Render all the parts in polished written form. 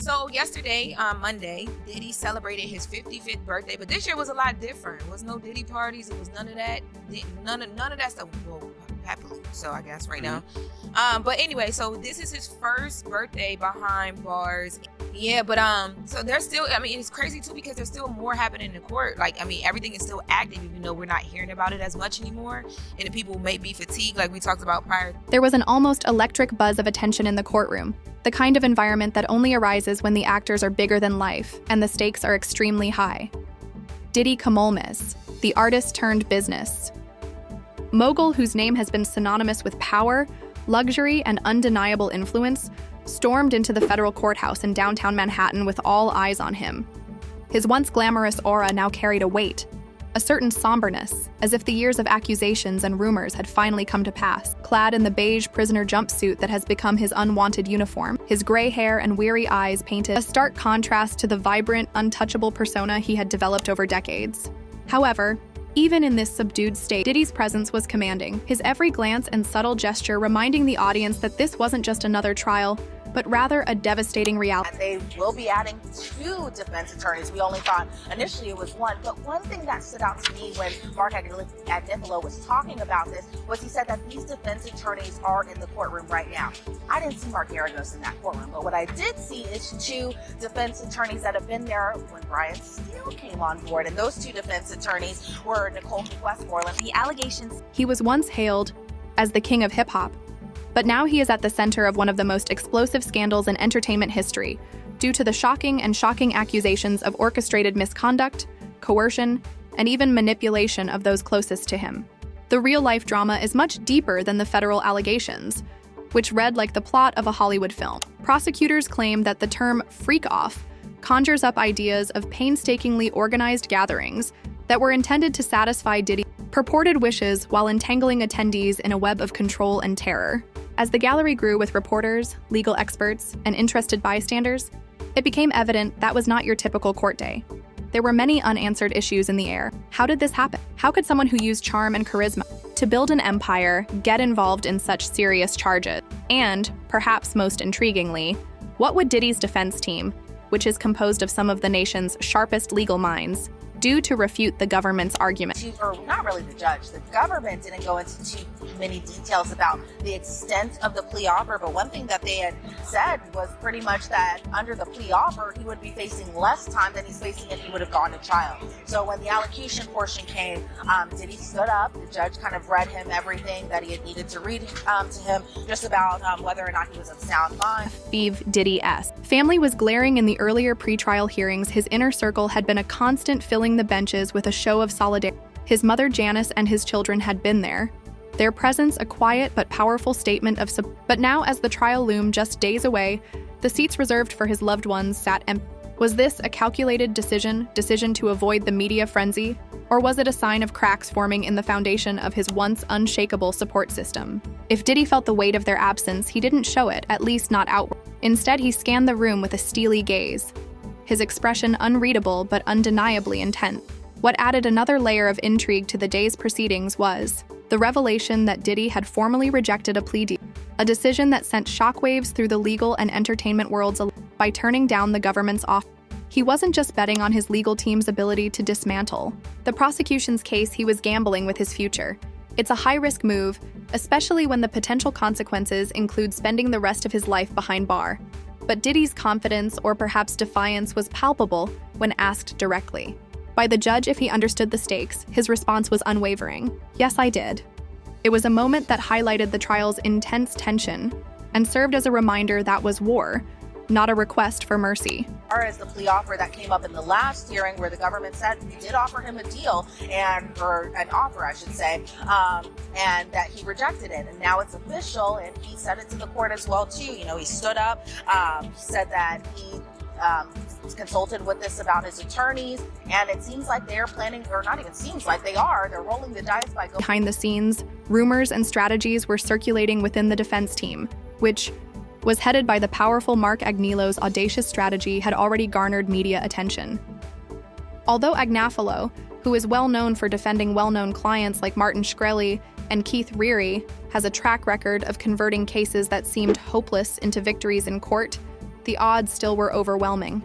So yesterday, Monday, Diddy celebrated his 55th birthday, but this year was a lot different. There was no Diddy parties. It was none of that. None of that stuff. Well, happily, so I guess right now. But anyway, so this is his first birthday behind bars. Yeah, but so there's still, I mean, it's crazy too because there's still more happening in court. Like, I mean, everything is still active, even though we're not hearing about it as much anymore. And the people may be fatigued, like we talked about prior. There was an almost electric buzz of attention in the courtroom, the kind of environment that only arises when the actors are bigger than life and the stakes are extremely high. Diddy Combs, the artist turned business mogul whose name has been synonymous with power, luxury, and undeniable influence, stormed into the federal courthouse in downtown Manhattan with all eyes on him. His once glamorous aura now carried a weight, a certain somberness, as if the years of accusations and rumors had finally come to pass. Clad in the beige prisoner jumpsuit that has become his unwanted uniform, his gray hair and weary eyes painted a stark contrast to the vibrant, untouchable persona he had developed over decades. However, even in this subdued state, Diddy's presence was commanding, his every glance and subtle gesture reminding the audience that this wasn't just another trial, but rather a devastating reality. They will be adding 2 defense attorneys. We only thought initially it was 1, but one thing that stood out to me when Mark Agnifilo was talking about this was he said that these defense attorneys are in the courtroom right now. I didn't see Mark Garagos in that courtroom, but what I did see is 2 defense attorneys that have been there when Brian Steele came on board, and those 2 defense attorneys were Nicole Westmoreland. The allegations. He was once hailed as the king of hip-hop, but now he is at the center of one of the most explosive scandals in entertainment history, due to the shocking accusations of orchestrated misconduct, coercion, and even manipulation of those closest to him. The real-life drama is much deeper than the federal allegations, which read like the plot of a Hollywood film. Prosecutors claim that the term freakoff conjures up ideas of painstakingly organized gatherings that were intended to satisfy Diddy's purported wishes while entangling attendees in a web of control and terror. As the gallery grew with reporters, legal experts, and interested bystanders, it became evident that was not your typical court day. There were many unanswered issues in the air. How did this happen? How could someone who used charm and charisma to build an empire get involved in such serious charges? And, perhaps most intriguingly, what would Diddy's defense team, which is composed of some of the nation's sharpest legal minds, do to refute the government's argument? Or not really the judge. The government didn't go into too many details about the extent of the plea offer, but one thing that they had said was pretty much that under the plea offer, he would be facing less time than he's facing if he would have gone to trial. So when the allocution portion came, Diddy stood up. The judge kind of read him everything that he had needed to read to him, just about whether or not he was of sound mind. Diddy-esque. Family was glaring in the earlier pretrial hearings. His inner circle had been a constant filling the benches with a show of solidarity. His mother Janice and his children had been there, their presence a quiet but powerful statement of support. But now, as the trial loomed just days away, the seats reserved for his loved ones sat empty. Was this a calculated decision to avoid the media frenzy? Or was it a sign of cracks forming in the foundation of his once unshakable support system? If Diddy felt the weight of their absence, he didn't show it, at least not outward. Instead, he scanned the room with a steely gaze, his expression unreadable but undeniably intent. What added another layer of intrigue to the day's proceedings was the revelation that Diddy had formally rejected a plea deal, a decision that sent shockwaves through the legal and entertainment worlds by turning down the government's offer. He wasn't just betting on his legal team's ability to dismantle the prosecution's case, he was gambling with his future. It's a high-risk move, especially when the potential consequences include spending the rest of his life behind bar. But Diddy's confidence, or perhaps defiance, was palpable when asked directly by the judge if he understood the stakes. His response was unwavering. "Yes, I did." It was a moment that highlighted the trial's intense tension and served as a reminder that was war, not a request for mercy. As far as the plea offer that came up in the last hearing, where the government said we did offer him a deal, or an offer, I should say, and that he rejected it. And now it's official, and he said it to the court as well, too. You know, he stood up, said that he consulted with this about his attorneys, and it seems like they're planning, or not even seems like they are, they're rolling the dice by going. Behind the scenes, rumors and strategies were circulating within the defense team, which was headed by the powerful Mark Agnilo's audacious strategy had already garnered media attention. Although Agnifilo, who is well known for defending well-known clients like Martin Shkreli and Keith Reary, has a track record of converting cases that seemed hopeless into victories in court, the odds still were overwhelming.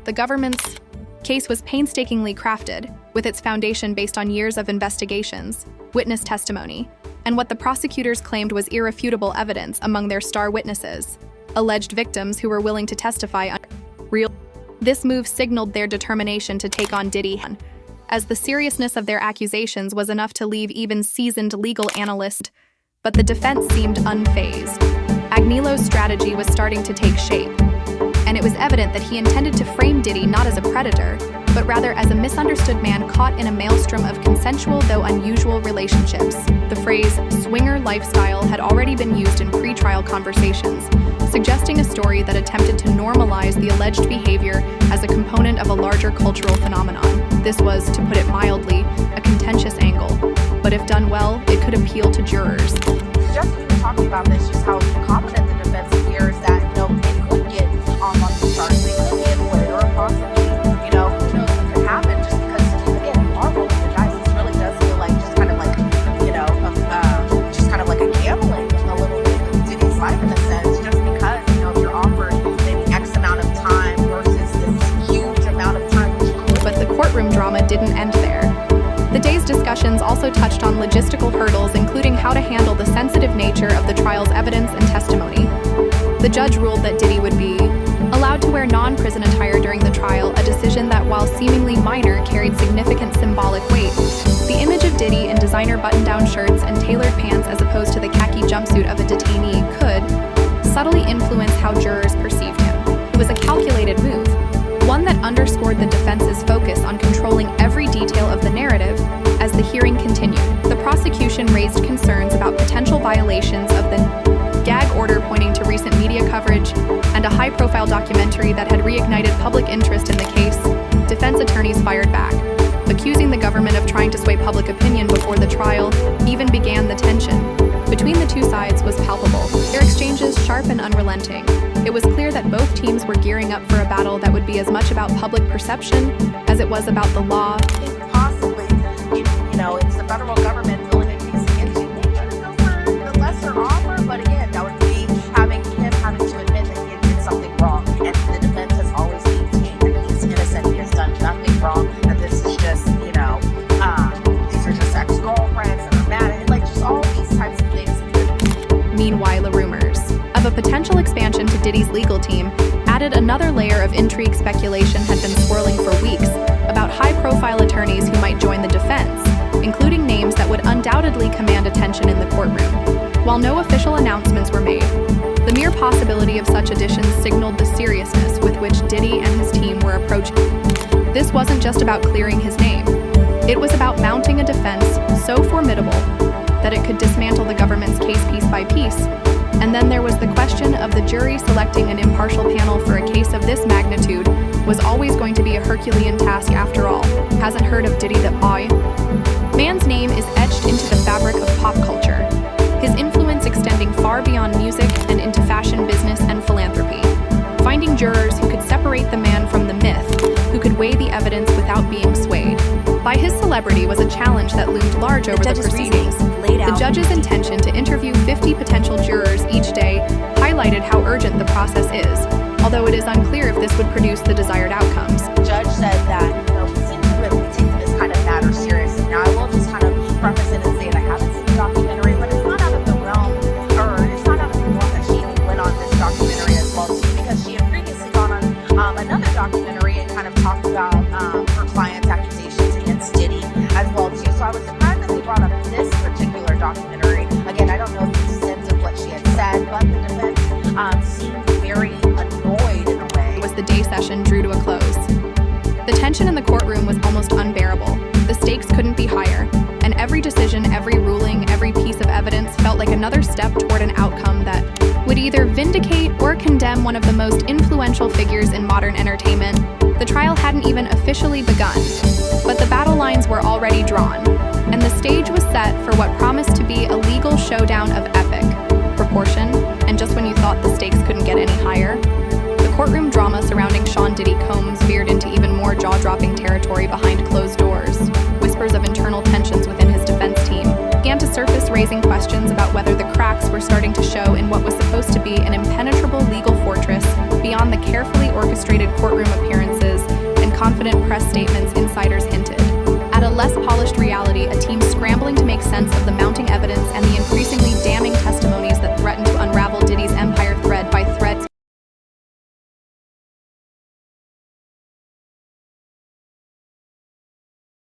The government's case was painstakingly crafted, with its foundation based on years of investigations, witness testimony, and what the prosecutors claimed was irrefutable evidence among their star witnesses, alleged victims who were willing to testify under real. This move signaled their determination to take on Diddy, as the seriousness of their accusations was enough to leave even seasoned legal analysts, but the defense seemed unfazed. Agnelo's strategy was starting to take shape, and it was evident that he intended to frame Diddy not as a predator, but rather as a misunderstood man caught in a maelstrom of consensual though unusual relationships. The phrase "swinger lifestyle" had already been used in pre-trial conversations, suggesting a story that attempted to normalize the alleged behavior as a component of a larger cultural phenomenon. This was, to put it mildly, a contentious angle, but if done well, it could appeal to jurors. Just we were talking about this, just how confident the defense appears that, it could get on these charges, they could get acquitted, or possibly, who knows what could happen, just because, again, you are rolling the dice. This really does feel like just kind of like, just kind of like a gambling a little bit with Diddy's life in a sense, just because, if you're offered maybe X amount of time versus this huge amount of time. But the courtroom drama didn't end there. The day's discussions also touched on logistical hurdles, including how to handle the sensitive nature of the trial's evidence and testimony. The judge ruled that Diddy would be allowed to wear non-prison attire during the trial, a decision that, while seemingly minor, carried significant symbolic weight. The image of Diddy in designer button-down shirts and tailored pants as opposed to the khaki jumpsuit of a detainee could subtly influence how jurors perceived him. It was a calculated move, one that underscored the defense's focus on controlling every detail of the narrative as the hearing continued. The prosecution raised concerns about potential violations of the gag order, pointing to recent media coverage and a high-profile documentary that had reignited public interest in the case. Defense attorneys fired back, accusing the government of trying to sway public opinion before the trial even began. The tension between the two sides was palpable, their exchanges sharp and unrelenting. It was clear that both teams were gearing up for a battle that would be as much about public perception as it was about the law. I think possibly, it's the federal government building a case against you. They could go for the lesser offer, but again, that would be having to admit that he did something wrong. And the defense has always maintained that he's innocent, he has done nothing wrong, that this is just, these are just ex-girlfriends and are mad, and just all these types of things. Meanwhile, the rumors of a potential expansion to Diddy's legal team added another layer of intrigue. Speculation had been swirling for weeks about high-profile attorneys who might join the defense, including names that would undoubtedly command attention in the courtroom. While no official announcements were made, the mere possibility of such additions signaled the seriousness with which Diddy and his team were approaching. This wasn't just about clearing his name. It was about mounting a defense so formidable that it could dismantle the government's case piece by piece. And then there was the question of the jury. Selecting an impartial panel for a case of this magnitude was always going to be a Herculean task after all. Hasn't heard of Diddy the boy? Man's name is etched into the fabric of pop culture, his influence extending far beyond music and into fashion, business, and philanthropy. Finding jurors who could separate the man from the myth, who could weigh the evidence without being swayed by his celebrity, was a challenge that loomed large over the proceedings. The judge's intention to interview 50 potential jurors each day highlighted how urgent the process is, although it is unclear if this would produce the desired outcomes. The judge said that, he seems to really be taking this kind of matter seriously. Now, I will just kind of preface it and say that I haven't seen the documentary, but it's not out of the realm, or it's not out of the norm that she went on this documentary as well, too, because she had previously gone on another documentary and kind of talked about her client's accusations against Diddy as well, too. So I was surprised that they brought up this particular documentary. Again, I don't know the extent of what she had said, but the defense seemed very annoyed in a way. As the day session drew to a close, the tension in the courtroom was almost unbearable. The stakes couldn't be higher, and every decision, every ruling, every piece of evidence felt like another step toward an outcome that would either vindicate or condemn one of the most influential figures in modern entertainment. The trial hadn't even officially begun, but the battle lines were already drawn, and the stage was set for what promised to be a legal showdown of epic proportion. And just when you thought the stakes couldn't get any higher, the courtroom drama surrounding Diddy Combs veered into even more jaw-dropping territory behind closed doors. Whispers of internal tensions within his defense team began to surface, raising questions about whether the cracks were starting to show in what was supposed to be an impenetrable legal fortress beyond orchestrated courtroom appearances and confident press statements, insiders hinted. At a less polished reality, a team scrambling to make sense of the mounting evidence and the increasingly